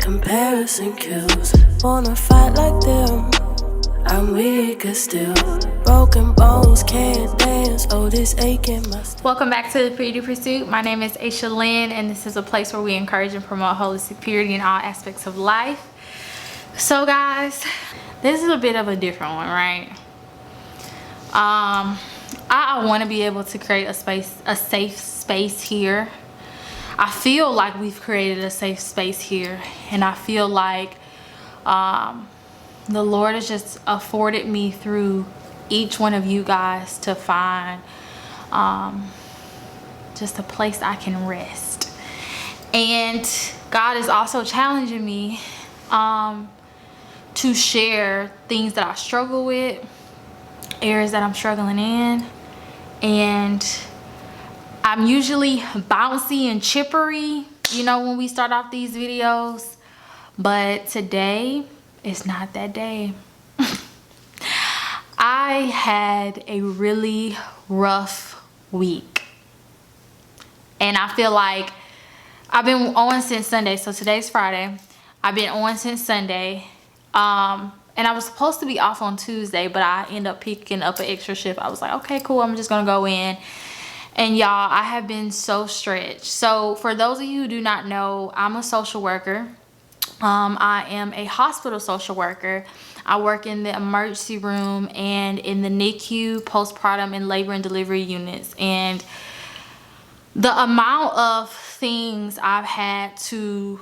Comparison kills. Wanna fight like them, I'm weaker still. Broken bones can't dance. Oh, this aching must. Welcome back to the Purity Pursuit. My name is Aeshia Lynn, and this is a place where we encourage and promote holistic purity in all aspects of life. So guys, this is a bit of a different one, right? I want to be able to create a safe space here. I feel like we've created a safe space here, and I feel like the Lord has just afforded me through each one of you guys to find just a place I can rest. And God is also challenging me to share things that I struggle with, areas that I'm struggling in. And I'm usually bouncy and chippery, you know, when we start off these videos, but today is not that day. I had a really rough week, and I feel like I've been on since Sunday. So today's Friday. I've been on since Sunday, and I was supposed to be off on Tuesday, but I ended up picking up an extra shift. I was like, okay, cool, I'm just gonna go in. And y'all, I have been so stretched. So for those of you who do not know, I'm a social worker. I am a hospital social worker. I work in the emergency room and in the NICU, postpartum, and labor and delivery units. And the amount of things I've had to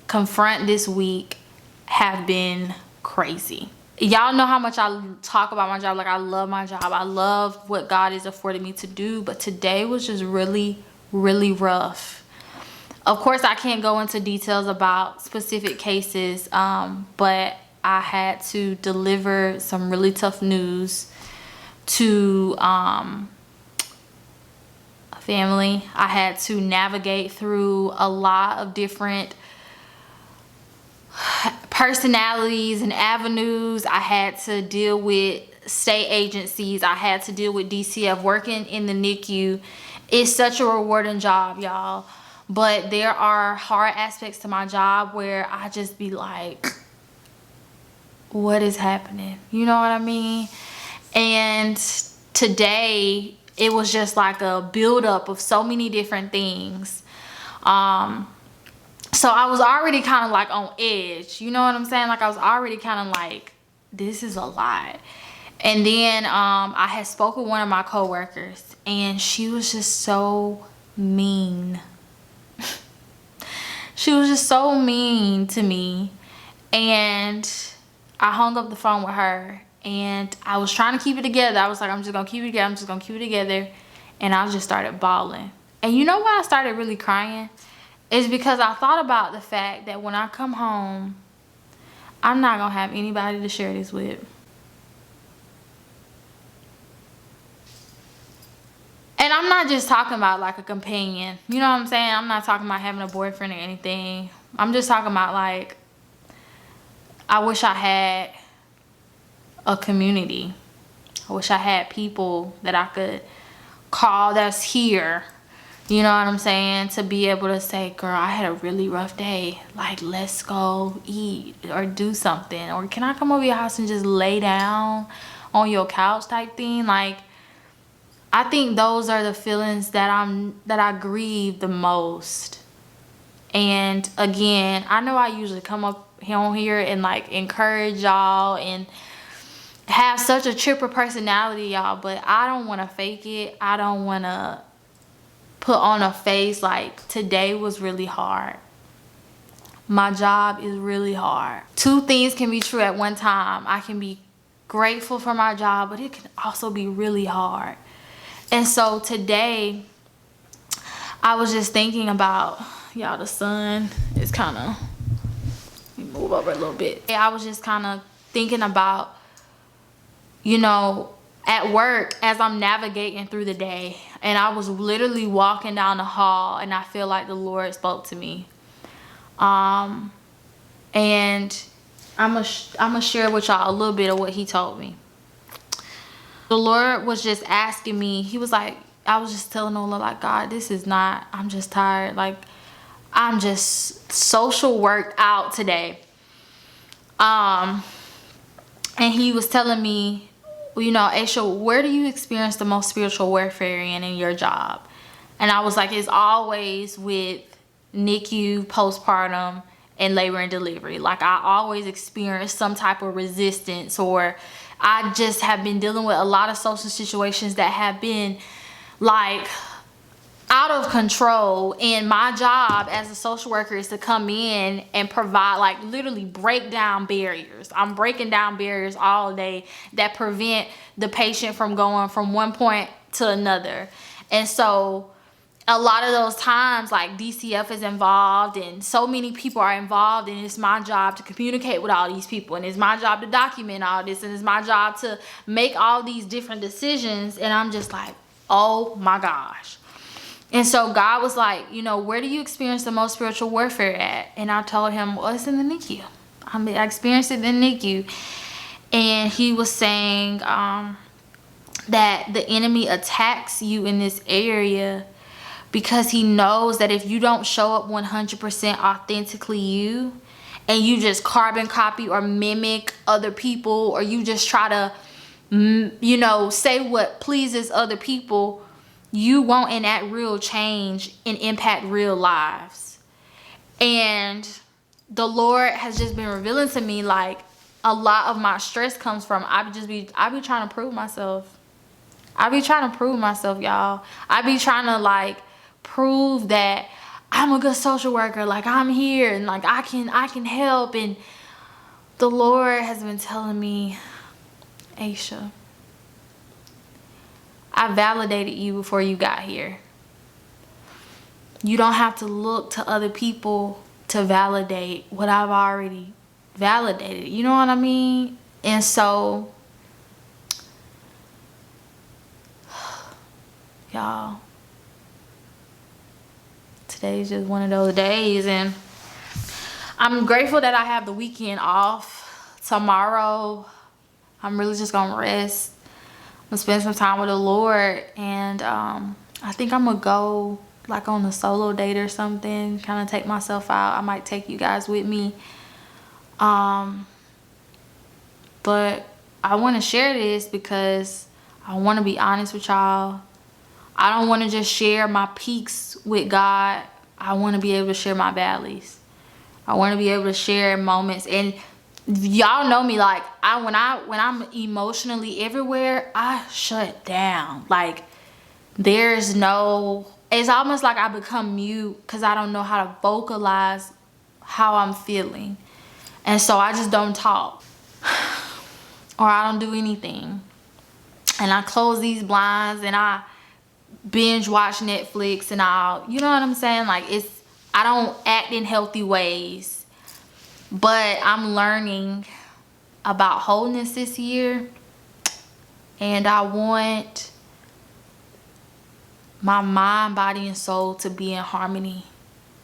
confront this week have been crazy. Y'all know how much I talk about my job. Like, I love my job. I love what God has afforded me to do. But today was just really, really rough. Of course, I can't go into details about specific cases, but I had to deliver some really tough news to a family. I had to navigate through a lot of different personalities and avenues. I had to deal with state agencies. I had to deal with DCF. Working in the NICU is such a rewarding job, y'all. But there are hard aspects to my job where I just be like, what is happening? You know what I mean? And today it was just like a buildup of so many different things. So I was already kind of like on edge. You know what I'm saying? Like, I was already kind of like, this is a lot. And then I had spoke with one of my coworkers, and she was just so mean. She was just so mean to me. And I hung up the phone with her, and I was trying to keep it together. I was like, I'm just gonna keep it together. I'm just gonna keep it together. And I just started bawling. And you know why I started really crying? It's because I thought about the fact that when I come home, I'm not gonna have anybody to share this with. And I'm not just talking about like a companion. You know what I'm saying? I'm not talking about having a boyfriend or anything. I'm just talking about, like, I wish I had a community. I wish I had people that I could call that's here. You know what I'm saying? To be able to say, girl, I had a really rough day. Like, let's go eat or do something. Or can I come over your house and just lay down on your couch type thing? Like, I think those are the feelings that I grieve the most. And again, I know I usually come up on here and like encourage y'all and have such a chipper personality, y'all, but I don't want to fake it. I don't want to put on a face. Like, today was really hard. My job is really hard. Two things can be true at one time. I can be grateful for my job, but it can also be really hard. And so today I was just thinking about, y'all, the sun is kind of, let me move over a little bit. I was just kind of thinking about, you know, at work as I'm navigating through the day, and I was literally walking down the hall, and I feel like the Lord spoke to me. And I'm gonna share with y'all a little bit of what he told me. The Lord was just asking me, he was like, I was just telling the Lord, like, God, this is not, I'm just tired. Like, I'm just social worked out today. And he was telling me, you know, Aeshia, where do you experience the most spiritual warfare in your job? And I was like, it's always with NICU, postpartum, and labor and delivery. Like, I always experience some type of resistance, or I just have been dealing with a lot of social situations that have been like out of control. And my job as a social worker is to come in and provide, like, literally break down barriers. I'm breaking down barriers all day that prevent the patient from going from one point to another. And so a lot of those times, like, DCF is involved and so many people are involved, and it's my job to communicate with all these people, and it's my job to document all this, and it's my job to make all these different decisions. And I'm just like, oh my gosh. And so God was like, you know, where do you experience the most spiritual warfare at? And I told him, well, it's in the NICU. I experienced it in the NICU. And he was saying that the enemy attacks you in this area because he knows that if you don't show up 100% authentically you, and you just carbon copy or mimic other people, or you just try to, you know, say what pleases other people, you won't enact real change and impact real lives. And the Lord has just been revealing to me, like, a lot of my stress comes from I be trying to prove myself. I be trying to prove myself, y'all. I be trying to, like, prove that I'm a good social worker, like, I'm here and, like, I can help. And the Lord has been telling me, Aeshia, I validated you before you got here. You don't have to look to other people to validate what I've already validated. You know what I mean? And so, y'all, today's just one of those days, and I'm grateful that I have the weekend off. Tomorrow, I'm really just gonna rest. I'm gonna spend some time with the Lord, and I think I'm gonna go, like, on a solo date or something, kind of take myself out. I might take you guys with me. But I want to share this because I want to be honest with y'all. I don't want to just share my peaks with God. I want to be able to share my valleys. I want to be able to share moments. And y'all know me, like, when I'm emotionally everywhere, I shut down. Like, there's no, it's almost like I become mute because I don't know how to vocalize how I'm feeling. And so I just don't talk, or I don't do anything. And I close these blinds and I binge watch Netflix, and you know what I'm saying? Like, I don't act in healthy ways. But I'm learning about wholeness this year, and I want my mind, body, and soul to be in harmony.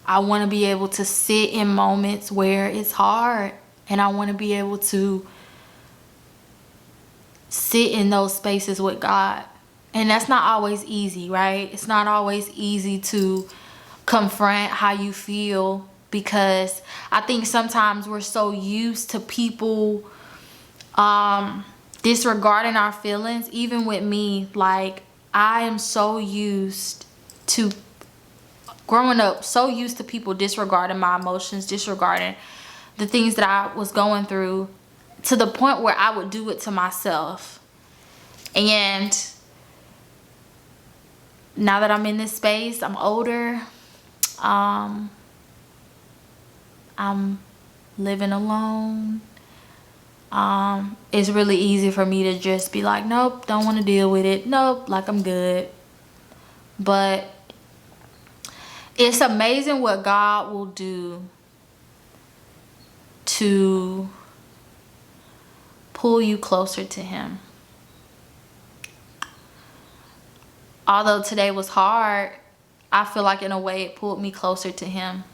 I want to be able to sit in moments where it's hard, and I want to be able to sit in those spaces with God. And that's not always easy, right? It's not always easy to confront how you feel, because I think sometimes we're so used to people disregarding our feelings. Even with me, like, I am so used to, growing up, so used to people disregarding my emotions, disregarding the things that I was going through, to the point where I would do it to myself. And now that I'm in this space, I'm older, I'm living alone, it's really easy for me to just be like, nope, don't want to deal with it, nope, like, I'm good. But it's amazing what God will do to pull you closer to Him. Although today was hard, I feel like in a way it pulled me closer to Him.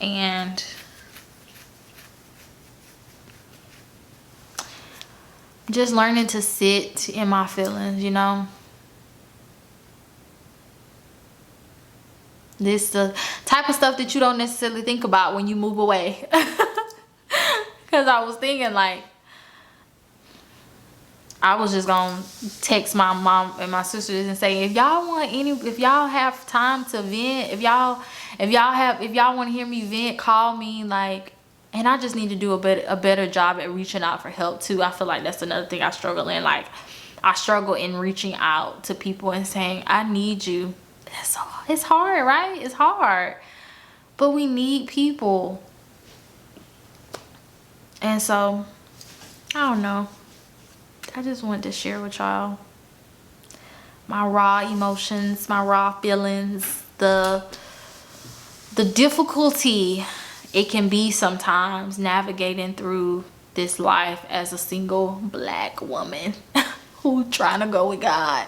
And just learning to sit in my feelings, you know. This the type of stuff that you don't necessarily think about when you move away. Because I was thinking, like, I was just gonna text my mom and my sisters and say, if y'all have time to vent, if y'all want to hear me vent, call me. Like, and I just need to do a better job at reaching out for help too. I feel like that's another thing I struggle in. Like, I struggle in reaching out to people and saying, I need you. It's hard, right? It's hard, but we need people. And so, I don't know. I just wanted to share with y'all my raw emotions, my raw feelings, the difficulty it can be sometimes navigating through this life as a single black woman who's trying to go with God,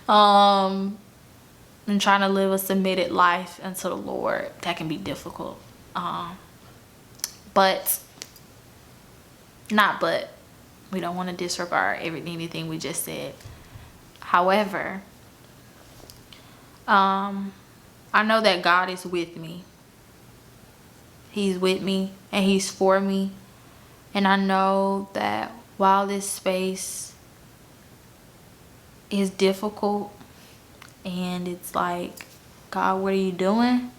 and trying to live a submitted life unto the Lord. That can be difficult. But we don't want to disregard anything we just said. However, I know that God is with me. He's with me and he's for me. And I know that while this space is difficult and it's like, God, what are you doing?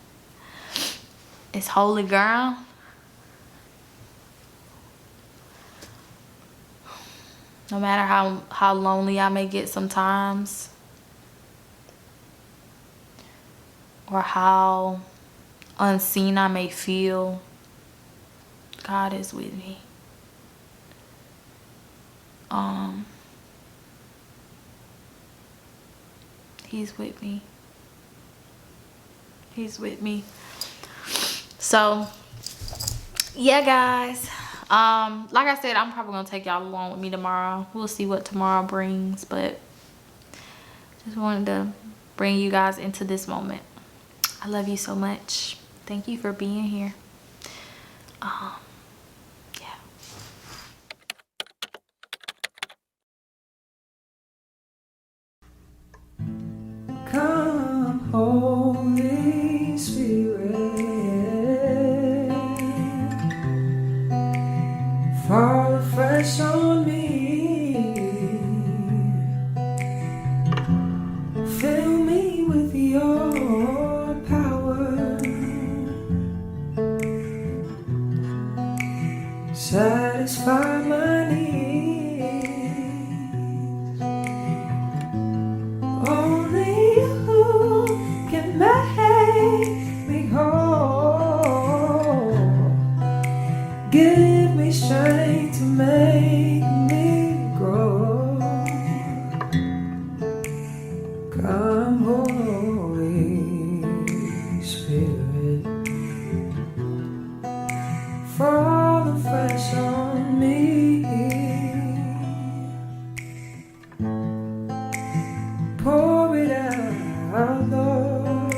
It's holy ground. No matter how lonely I may get sometimes, or how unseen I may feel, God is with me. He's with me. He's with me. So, yeah, guys. Like I said, I'm probably gonna take y'all along with me tomorrow. We'll see what tomorrow brings, but just wanted to bring you guys into this moment. I love you so much. Thank you for being here. Yeah. Come, Holy Spirit, fall fresh on me. Fill me with your power. Satisfy my needs. Only you can make me whole. Give me strength to make me grow. Come, Holy Spirit, fall fresh on me. Pour it out, Lord.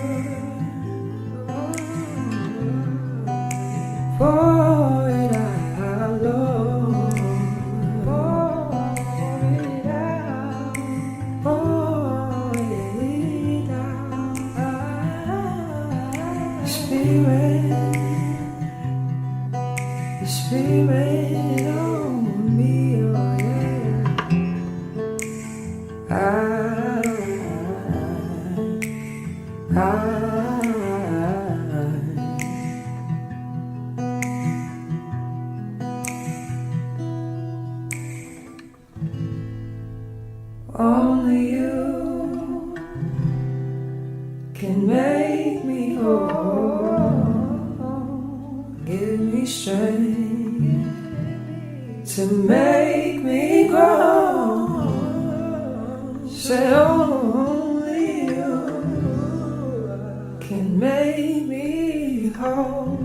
Pour it out, Lord. Pour it out. Pour it out. Spirit, the Spirit on me, oh yeah. Only you can make me whole. Give me strength to make me grow. Say only you can make me whole.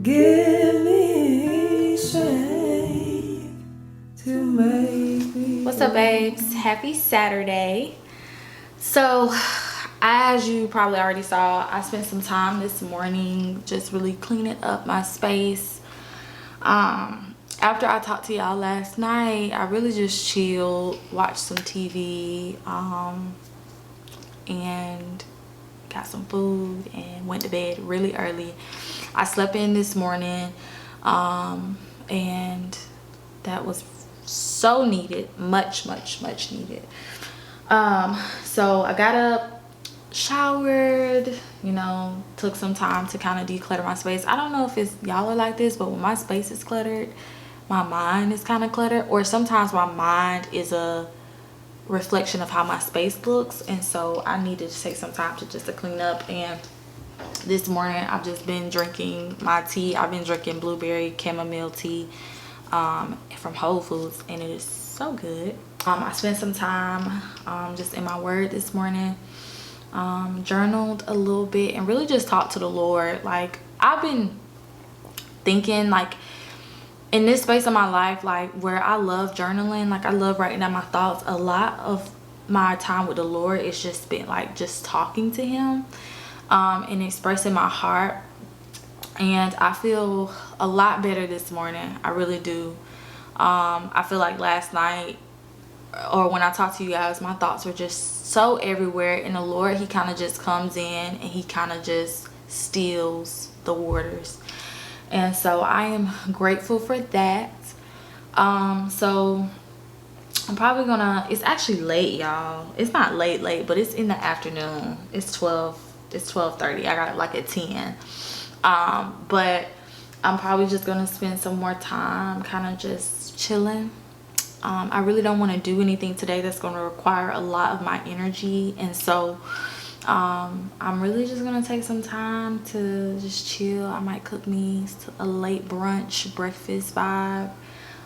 Give me strength to make me. What's up, babes? Happy Saturday. So, as you probably already saw, I spent some time this morning just really cleaning up my space. After I talked to y'all last night, I really just chilled, watched some TV, and got some food, and went to bed really early. I slept in this morning, and that was so needed, much needed. So I got up, showered, you know, took some time to kind of declutter my space. I don't know if it's y'all are like this, but when my space is cluttered, my mind is kind of cluttered, or sometimes my mind is a reflection of how my space looks, and so I needed to take some time to just to clean up. And this morning I've just been drinking my tea. I've been drinking blueberry chamomile tea from Whole Foods, and it is so good. I spent some time just in my word this morning, journaled a little bit, and really just talked to the Lord. Like, I've been thinking, like, in this space of my life, like where I love journaling, like I love writing down my thoughts, a lot of my time with the Lord it's just been like just talking to him and expressing my heart. And I feel a lot better this morning. I really do. I feel like last night, or when I talked to you guys, my thoughts were just so everywhere, and the Lord, he kind of just comes in and he kind of just stills the waters. And so I am grateful for that. So I'm probably gonna, it's actually late, y'all. It's not late, but it's in the afternoon. It's 12:30. I got like at 10. But I'm probably just gonna spend some more time kind of just chilling. I really don't want to do anything today that's going to require a lot of my energy, and so I'm really just gonna take some time to just chill. I might cook me a late brunch breakfast vibe,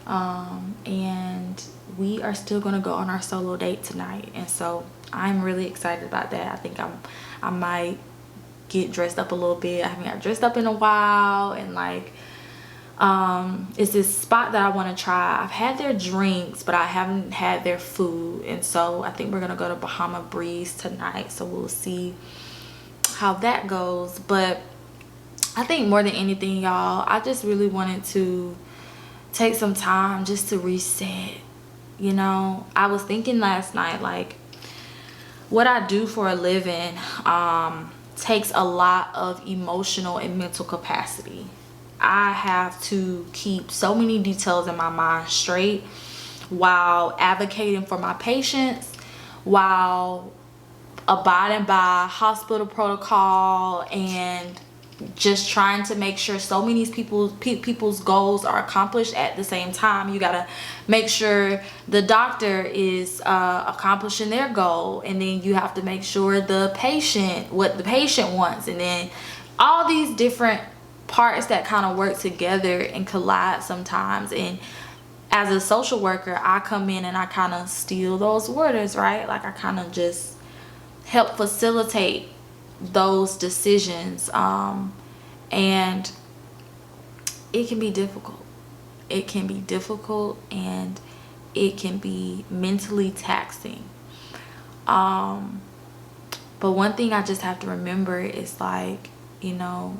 and we are still gonna go on our solo date tonight, and so I'm really excited about that. I think I might get dressed up a little bit. I haven't got dressed up in a while, and like it's this spot that I want to try. I've had their drinks, but I haven't had their food, and so I think we're gonna go to Bahama Breeze tonight, so we'll see how that goes. But I think more than anything, y'all, I just really wanted to take some time just to reset. You know, I was thinking last night, like, what I do for a living takes a lot of emotional and mental capacity. I have to keep so many details in my mind straight while advocating for my patients, while abiding by hospital protocol, and just trying to make sure so many people's goals are accomplished at the same time. You gotta make sure the doctor is accomplishing their goal, and then you have to make sure what the patient wants, and then all these different parts that kind of work together and collide sometimes. And as a social worker, I come in and I kind of steal those waters, right? Like, I kind of just help facilitate those decisions, and it can be difficult. It can be difficult, and it can be mentally taxing. But one thing I just have to remember is, like, you know,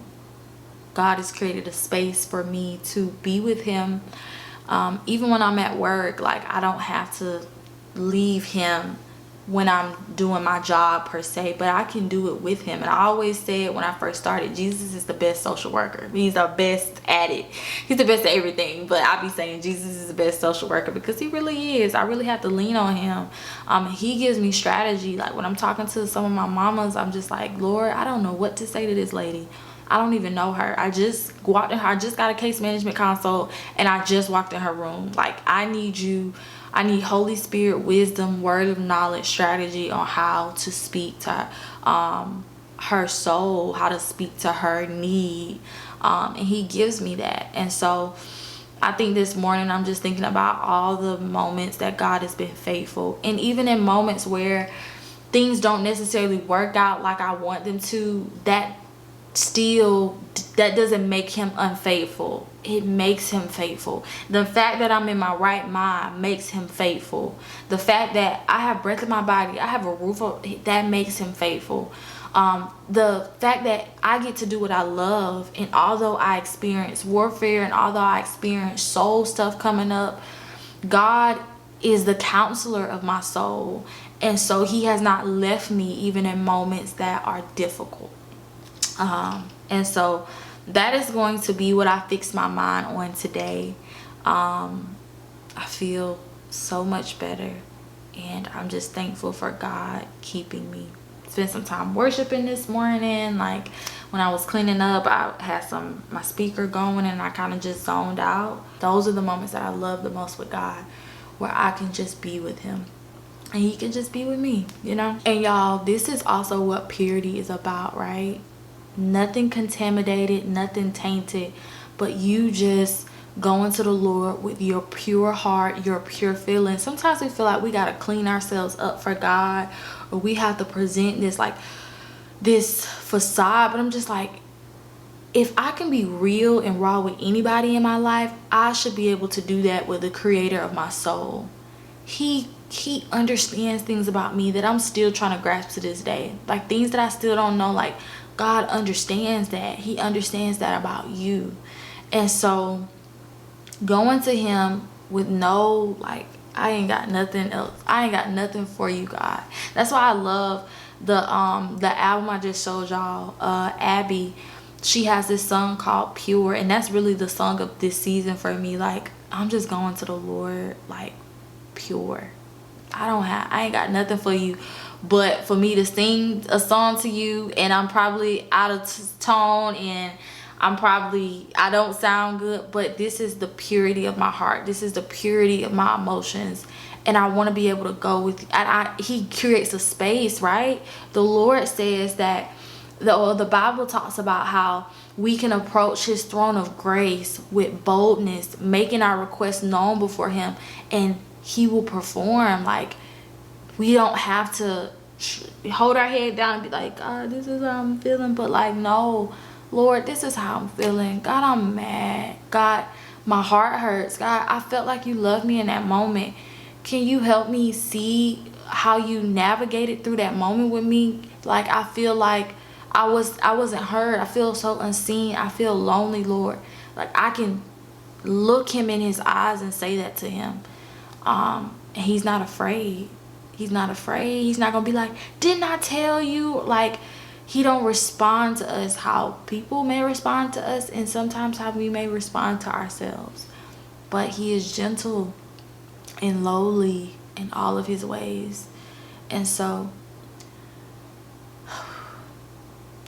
God has created a space for me to be with him. Even when I'm at work, like, I don't have to leave him when I'm doing my job per se, but I can do it with him. And I always said when I first started, Jesus is the best social worker. He's the best at it. He's the best at everything. But I be saying Jesus is the best social worker because he really is. I really have to lean on him. He gives me strategy. Like, when I'm talking to some of my mamas, I'm just like, Lord, I don't know what to say to this lady. I don't even know her. I just walked in her. I just got a case management consult, and I just walked in her room. Like, I need Holy Spirit wisdom, word of knowledge, strategy on how to speak to her soul, how to speak to her need, and he gives me that. And so I think this morning I'm just thinking about all the moments that God has been faithful, and even in moments where things don't necessarily work out like I want them to, that doesn't make him unfaithful. It makes him faithful. The fact that I'm in my right mind makes him faithful. The fact that I have breath in my body, I have a roof over, that makes him faithful. The fact that I get to do what I love, and although I experience warfare, and although I experience soul stuff coming up, God is the counselor of my soul, And so he has not left me even in moments that are difficult. And so that is going to be what I fix my mind on today. I feel so much better, and I'm just thankful for God keeping me. Spent some time worshiping this morning. Like when I was cleaning up, I had my speaker going and I kind of just zoned out. Those are the moments that I love the most with God, where I can just be with him and he can just be with me, you know. And y'all, this is also what purity is about, right? Nothing contaminated, nothing tainted, but you just going to the Lord with your pure heart, your pure feelings. Sometimes we feel like we got to clean ourselves up for God, or we have to present this facade. But I'm just like, if I can be real and raw with anybody in my life, I should be able to do that with the creator of my soul. He understands things about me that I'm still trying to grasp to this day. Like things that I still don't know. Like God understands that. He understands that about you. And so going to him with no, like, I ain't got nothing else. I ain't got nothing for you, God. That's why I love the album I just showed y'all. Abby, she has this song called Pure, and that's really the song of this season for me. Like, I'm just going to the Lord like pure. I ain't got nothing for you but for me to sing a song to you, and I'm probably out of tone, and I don't sound good, but this is the purity of my heart. This is the purity of my emotions, and I want to be able to go with he creates a space, right? The Lord says that the Bible talks about how we can approach his throne of grace with boldness, making our requests known before him, and he will perform. Like, we don't have to hold our head down and be like, God, this is how I'm feeling. But like, no, Lord, this is how I'm feeling. God, I'm mad. God, my heart hurts. God, I felt like you loved me in that moment. Can you help me see how you navigated through that moment with me? Like, I feel like I wasn't heard. I feel so unseen. I feel lonely, Lord. Like, I can look him in his eyes and say that to him. And he's not afraid. He's not afraid. He's not gonna be like, didn't I tell you? Like, he don't respond to us how people may respond to us, and sometimes how we may respond to ourselves. But he is gentle and lowly in all of his ways. And so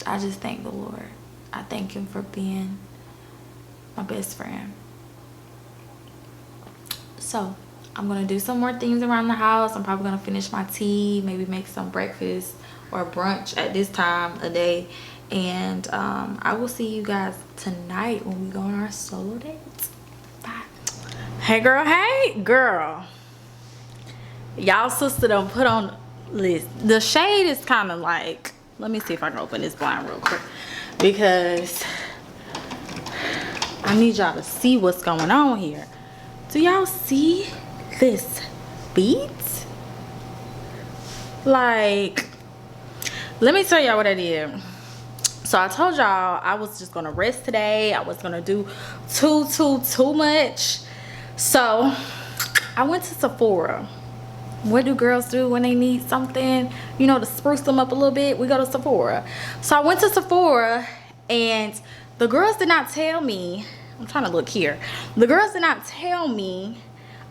I just thank the Lord. I thank him for being my best friend. So I'm gonna do some more things around the house. I'm probably gonna finish my tea, maybe make some breakfast or brunch at this time of day, and I will see you guys tonight when we go on our solo date. Bye. Hey girl, y'all sister done put on list. The shade is kind of like, let me see if I can open this blind real quick, because I need y'all to see what's going on here. Do y'all see this beat? Like, let me tell y'all what I did. So I told y'all I was just gonna rest today. I was gonna do too much. So I went to Sephora. What do girls do when they need something, you know, to spruce them up a little bit? We go to Sephora. So I went to Sephora, and the girls did not tell me, I'm trying to look here. The girls did not tell me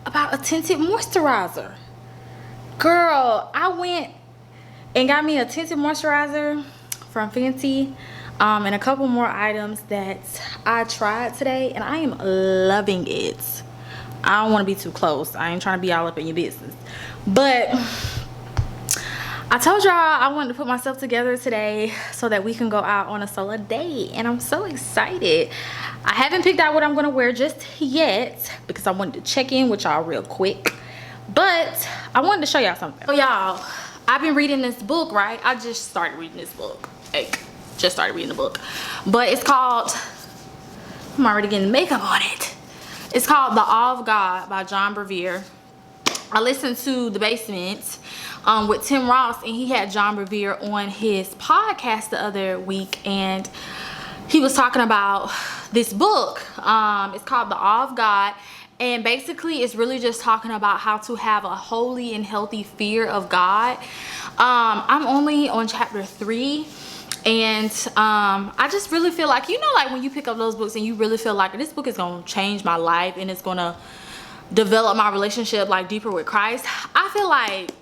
about a tinted moisturizer. Girl, I went and got me a tinted moisturizer from Fenty, and a couple more items that I tried today, and I am loving it. I don't want to be too close. I ain't trying to be all up in your business. But I told y'all I wanted to put myself together today so that we can go out on a solo date, and I'm so excited. I haven't picked out what I'm going to wear just yet because I wanted to check in with y'all real quick. But I wanted to show y'all something. So y'all, I've been reading this book, right? I just started reading this book. Just started reading the book. But it's called, I'm already getting makeup on it. It's called The Awe of God by John Bevere. I listened to The Basement with Tim Ross, and he had John Bevere on his podcast the other week, and he was talking about this book. It's called The Awe of God, And basically it's really just talking about how to have a holy and healthy fear of God. I'm only on chapter 3. And I just really feel like, you know, like when you pick up those books and you really feel like this book is gonna change my life and it's gonna develop my relationship like deeper with Christ, I feel like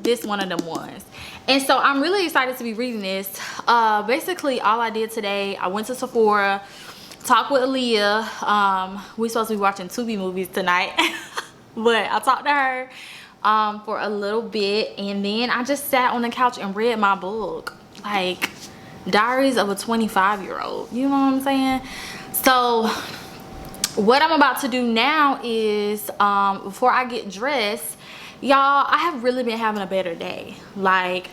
this one of them ones. And so I'm really excited to be reading this. Basically all I did today, I went to Sephora, talked with Aaliyah. We supposed to be watching Tubi movies tonight. But I talked to her for a little bit, and then I just sat on the couch and read my book, like Diaries of a 25-year-old. You know what I'm saying? So what I'm about to do now is before I get dressed, y'all, I have really been having a better day. Like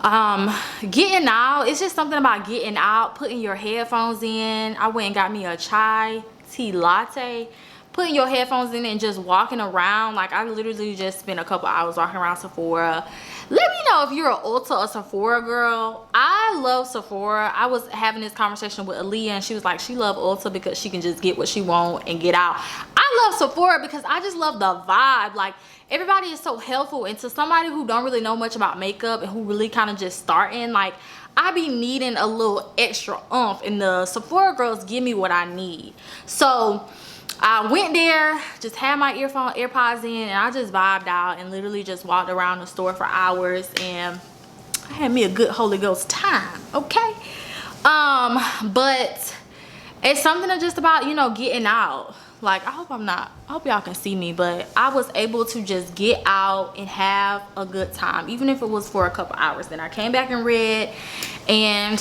getting out, it's just something about getting out, putting your headphones in. I went and got me a chai tea latte, putting your headphones in and just walking around. Like I literally just spent a couple hours walking around Sephora. Let me know if you're an Ulta or Sephora girl. I love Sephora. I was having this conversation with Aaliyah and she was like, she loves Ulta because she can just get what she wants and get out. I love Sephora because I just love the vibe. Like everybody is so helpful, and to somebody who don't really know much about makeup and who really kind of just starting, like I be needing a little extra oomph, and the Sephora girls give me what I need. So I went there, just had my AirPods in, and I just vibed out and literally just walked around the store for hours, and I had me a good Holy Ghost time, okay? But it's something just about, you know, getting out. Like I hope y'all can see me, but I was able to just get out and have a good time, even if it was for a couple hours. Then I came back and read, and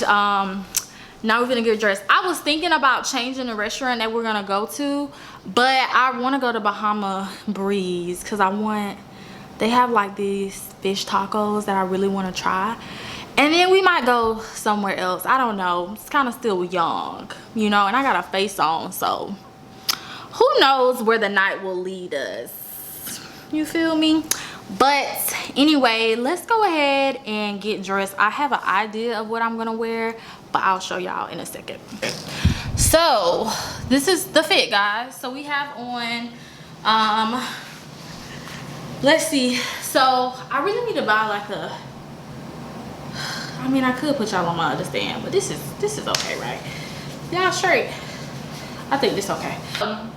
now we're gonna get dressed. I was thinking about changing the restaurant that we're gonna go to, but I want to go to Bahama Breeze because they have like these fish tacos that I really want to try, and then we might go somewhere else. I don't know, it's kind of still young, you know, and I got a face on, so who knows where the night will lead us, you feel me? But anyway, let's go ahead and get dressed. I have an idea of what I'm gonna wear, but I'll show y'all in a second. So this is the fit, guys. So we have on let's see, so I really need to buy like a, I mean I could put y'all on my other stand, but this is okay, right? Y'all straight? I think this okay.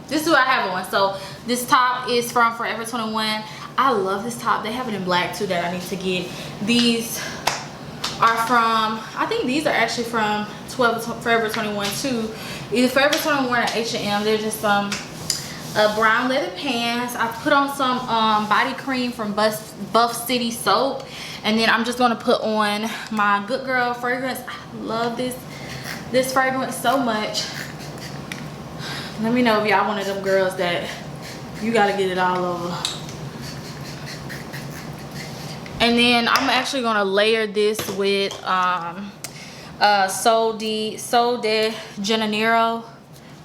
This is what I have on. So this top is from Forever 21. I love this top. They have it in black too that I need to get. These are from, I think these are actually from Forever 21 too. Either Forever 21 or H&M. They're just some brown leather pants. I put on some body cream from Buff City soap, and then I'm just gonna put on my Good Girl fragrance. I love this fragrance so much. Let me know if y'all one of them girls that you gotta get it all over. And then I'm actually gonna layer this with Sol de Janeiro.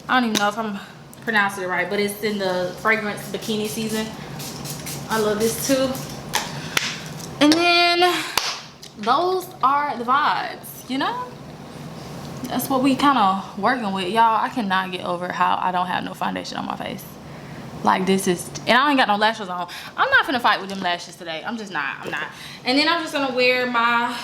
I don't even know if I'm pronouncing it right, but it's in the fragrance bikini season. I love this too. And then those are the vibes, you know? That's what we kind of working with, y'all. I cannot get over how I don't have no foundation on my face. Like this is, and I ain't got no lashes on. I'm not finna fight with them lashes today. I'm just not, I'm not. And then I'm just gonna wear my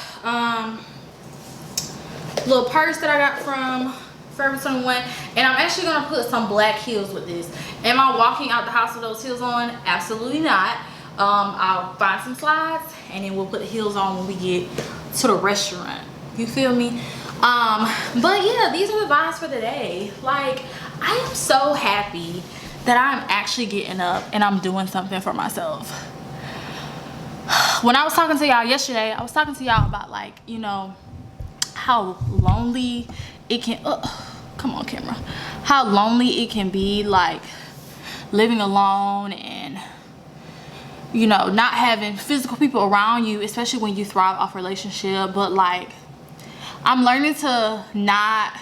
little purse that I got from Forever 21, and I'm actually gonna put some black heels with this. Am I walking out the house with those heels on? Absolutely not. I'll find some slides, and then we'll put the heels on when we get to the restaurant. You feel me? But yeah, these are the vibes for the day. Like, I am so happy that I'm actually getting up and I'm doing something for myself. When I was talking to y'all yesterday, I was talking to y'all about, like, you know, how lonely it can, come on camera, how lonely it can be, like living alone and, you know, not having physical people around you, especially when you thrive off relationship. But like, I'm learning to not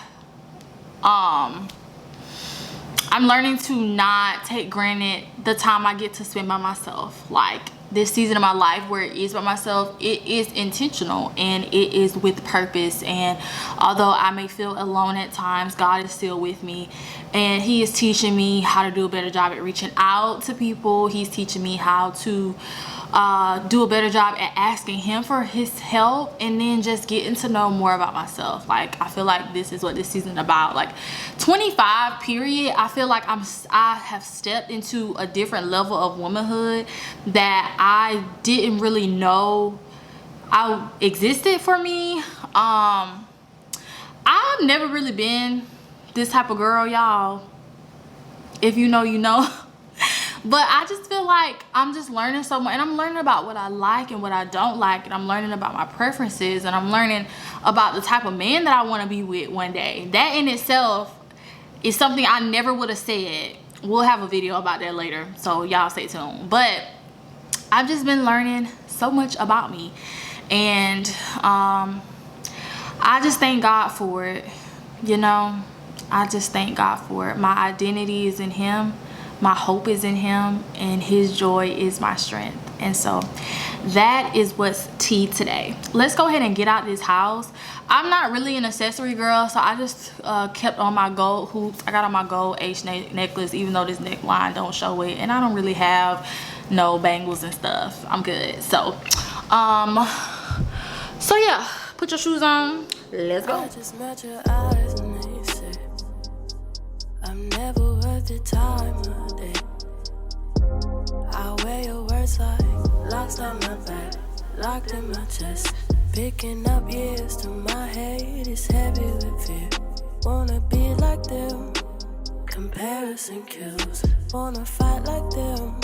take granted the time I get to spend by myself. Like, this season of my life where it is by myself, it is intentional and it is with purpose. And although I may feel alone at times, God is still with me, and he is teaching me how to do a better job at reaching out to people. He's teaching me how to do a better job at asking him for his help, and then just getting to know more about myself. Like, I feel like this is what this season is about. Like 25 period, I feel like I have stepped into a different level of womanhood that I didn't really know I existed for me. I've never really been this type of girl, y'all. If you know, you know. But I just feel like I'm just learning so much, and I'm learning about what I like and what I don't like, and I'm learning about my preferences, and I'm learning about the type of man that I want to be with one day. That in itself is something I never would have said. We'll have a video about that later, so y'all stay tuned. But I've just been learning so much about me, and I just thank God for it. You know, I just thank God for it. My identity is in him. My hope is in him, and his joy is my strength. And so that is what's tea today. Let's go ahead and get out this house. I'm not really an accessory girl, so I just kept on my gold hoops. I got on my gold H necklace, even though this neckline don't show it, and I don't really have no bangles and stuff. I'm good. So yeah, put your shoes on. Let's go. I just met your eyes and they say I'm never worth the time of day. I wear your words like locks on my back, locked in my chest. Picking up years to my head is heavy with fear. Wanna be like them, comparison kills. Wanna fight like them,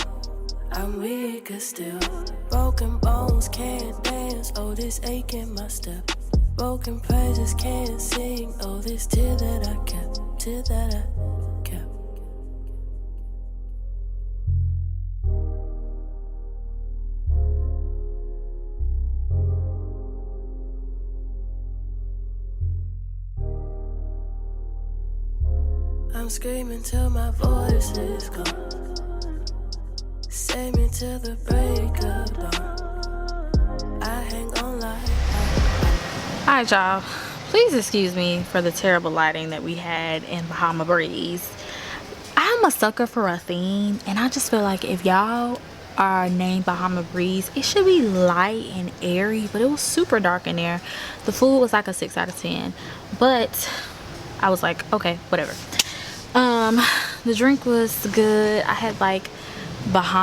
I'm weaker still. Broken bones can't dance, oh this ache in my step. Broken praises can't sing, oh this tear that I kept, tear that I kept. I'm screaming till my voice is gone. Save me till the break of dawn. I hang on like Alright, y'all, please excuse me for the terrible lighting that we had in Bahama Breeze. I'm a sucker for a theme, and I just feel like if y'all are named Bahama Breeze, it should be light and airy, but it was super dark in there. The food was like a 6 out of 10, but I was like, okay, whatever. The drink was good. I had like Black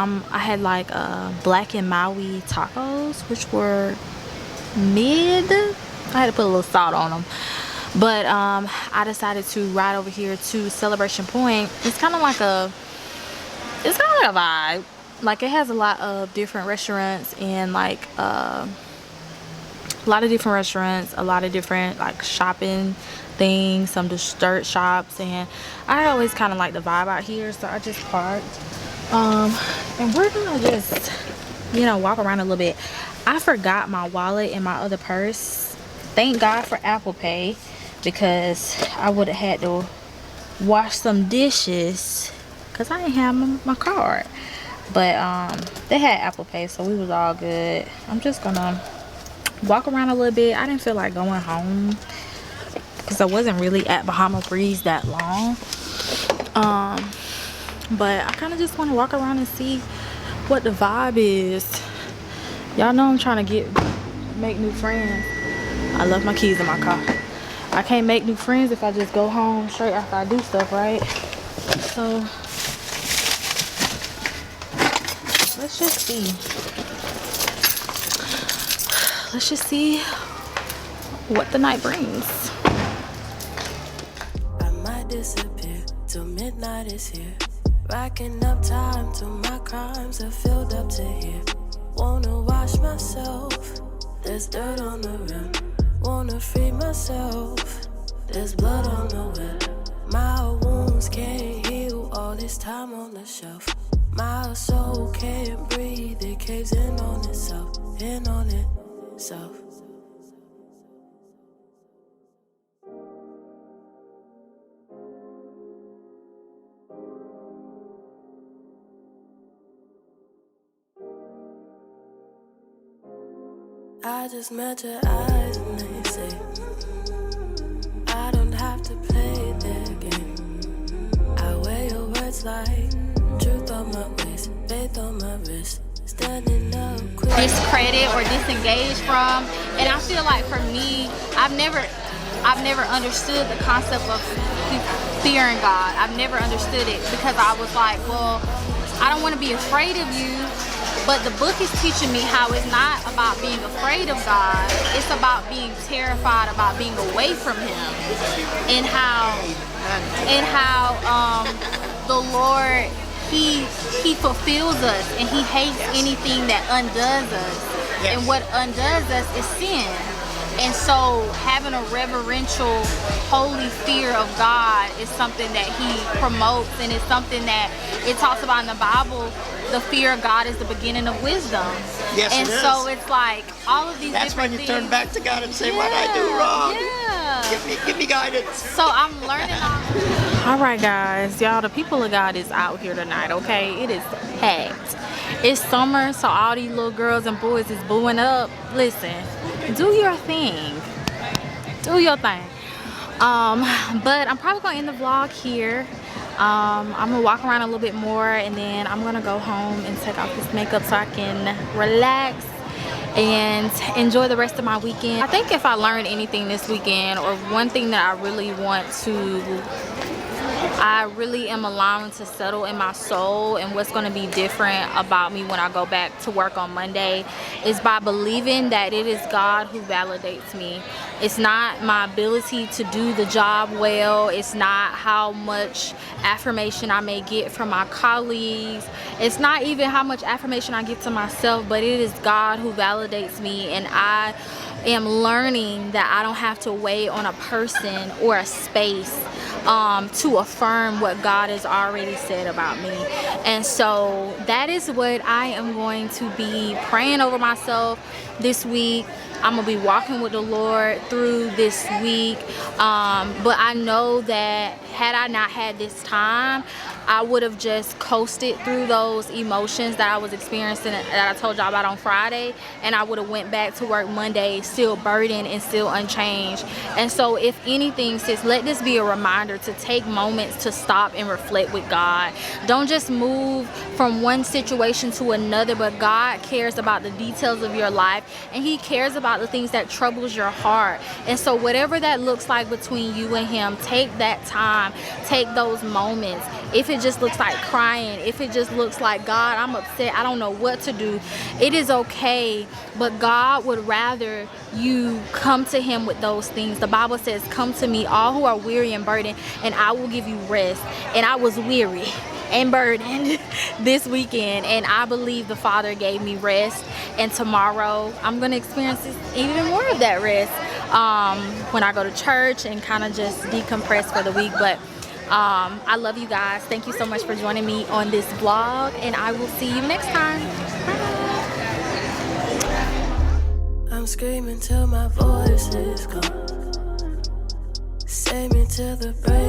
and Maui tacos, which were mid. I had to put a little salt on them, but I decided to ride over here to Celebration Point. It's kind of like a vibe. Like, it has a lot of different restaurants, and like a lot of different like shopping things, some dessert shops, and I always kind of like the vibe out here, so I just parked. And we're gonna just, you know, walk around a little bit. I forgot my wallet in my other purse. Thank God for Apple Pay, because I would have had to wash some dishes because I didn't have my card. But they had Apple Pay, so we was all good. I'm just gonna walk around a little bit. I didn't feel like going home because I wasn't really at Bahama Breeze that long. But I kind of just want to walk around and see what the vibe is. Y'all know I'm trying to make new friends. I left my keys in my car. I can't make new friends if I just go home straight after I do stuff, right? So let's just see what the night brings. I might disappear till midnight is here. Racking up time till my crimes are filled up to here. Wanna wash myself, there's dirt on the rim. Wanna free myself, there's blood on the whip. My wounds can't heal, all this time on the shelf. My soul can't breathe, it caves in on itself, in on itself. I just met your eyes and they say I don't have to play their game. I weigh your words like truth on my waist, faith on my wrist. Standing up quick. Discredit or disengage from. And I feel like for me, I've never understood the concept of fearing God. I've never understood it because I was like, well, I don't want to be afraid of you. But the book is teaching me how it's not about being afraid of God. It's about being terrified about being away from Him, and how the Lord He fulfills us, and He hates anything that undoes us. Yes. And what undoes us is sin. And so having a reverential, holy fear of God is something that He promotes, and it's something that it talks about in the Bible. The fear of God is the beginning of wisdom. Yes, and it is. so it's like all of these That's different when you things. turn back to God and say, what I do wrong? Yeah. Give me guidance. So I'm learning all right, guys. Y'all, the people of God is out here tonight, okay? It is packed. It's summer, so all these little girls and boys is booing up. Listen, do your thing. Do your thing. But I'm probably going to end the vlog here. I'm gonna walk around a little bit more, and then I'm gonna go home and take off this makeup so I can relax and enjoy the rest of my weekend. I think if I learned anything this weekend, or one thing that I really am allowing to settle in my soul, and what's going to be different about me when I go back to work on Monday, is by believing that it is God who validates me. It's not my ability to do the job well. It's not how much affirmation I may get from my colleagues. It's not even how much affirmation I give to myself, but it is God who validates me, and I am learning that I don't have to wait on a person or a space to affirm what God has already said about me. And so that is what I am going to be praying over myself this week. I'm gonna be walking with the Lord through this week, but I know that had I not had this time, I would have just coasted through those emotions that I was experiencing, that I told y'all about on Friday, and I would have went back to work Monday still burdened and still unchanged. And so if anything, sis, let this be a reminder to take moments to stop and reflect with God. Don't just move from one situation to another, but God cares about the details of your life, and He cares about the things that troubles your heart. And so whatever that looks like between you and Him, take that time, take those moments. If it just looks like crying, if it just looks like, God, I'm upset, I don't know what to do, it is okay. But God would rather you come to Him with those things. The Bible says, come to me, all who are weary and burdened, and I will give you rest. And I was weary and burdened this weekend, and I believe the Father gave me rest. And tomorrow I'm gonna experience even more of that rest when I go to church and kind of just decompress for the week. But I love you guys. Thank you so much for joining me on this vlog, and I will see you next time. Bye. I'm screaming till my voice is gone. Save me till the break.